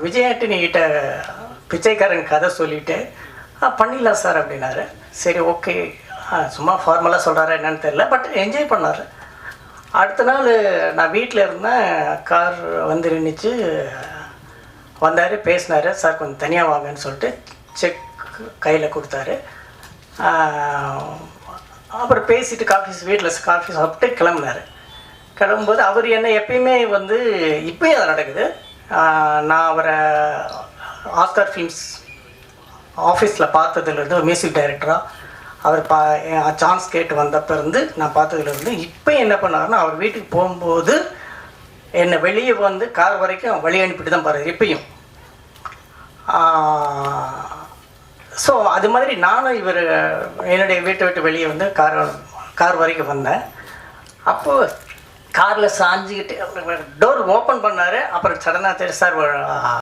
விஜய் ஆண்டனி கிட்ட பிச்சைக்காரன் கதை சொல்லிவிட்டு பண்ணிடலாம் சார் அப்படின்னாரு. சரி ஓகே, சும்மா ஃபார்மலாக சொல்கிறாரா என்னன்னு தெரியல, பட் என்ஜாய் பண்ணார். அடுத்த நாள் நான் வீட்டில் இருந்தேன், கார் வந்து நின்றுச்சு. வந்தார், பேசினார். சார் கொஞ்சம் தனியாக வாங்கன்னு சொல்லிட்டு செக் கையில் கொடுத்தாரு. அப்புறம் பேசிவிட்டு வீட்டில் காஃபி சாப்பிட்டு கிளம்புனார். கிளம்பும்போது அவர் என்ன எப்பயுமே வந்து இப்போயும் அது நடக்குது. நான் அவரை ஆஸ்கார் ஃபிலிம்ஸ் ஆஃபீஸில் பார்த்ததுலேருந்து மியூசிக் டைரக்டராக அவர் சான்ஸ் கேட்டு வந்தப்போ இருந்து நான் பார்த்ததுலேருந்து இப்போ என்ன பண்ணாருன்னா, அவர் வீட்டுக்கு போகும்போது என்னை வெளியே வந்து கார் வரைக்கும் வழி அனுப்பிட்டு தான் பாரு இப்பயும். ஸோ அது மாதிரி நானும் இவர் என்னுடைய வீட்டை விட்டு வெளியே வந்து கார் வரைக்கும் வந்தேன். அப்போது காரில் சாஞ்சிக்கிட்டு டோர் ஓப்பன் பண்ணார். அப்புறம் சடனாக தெரியும் சார்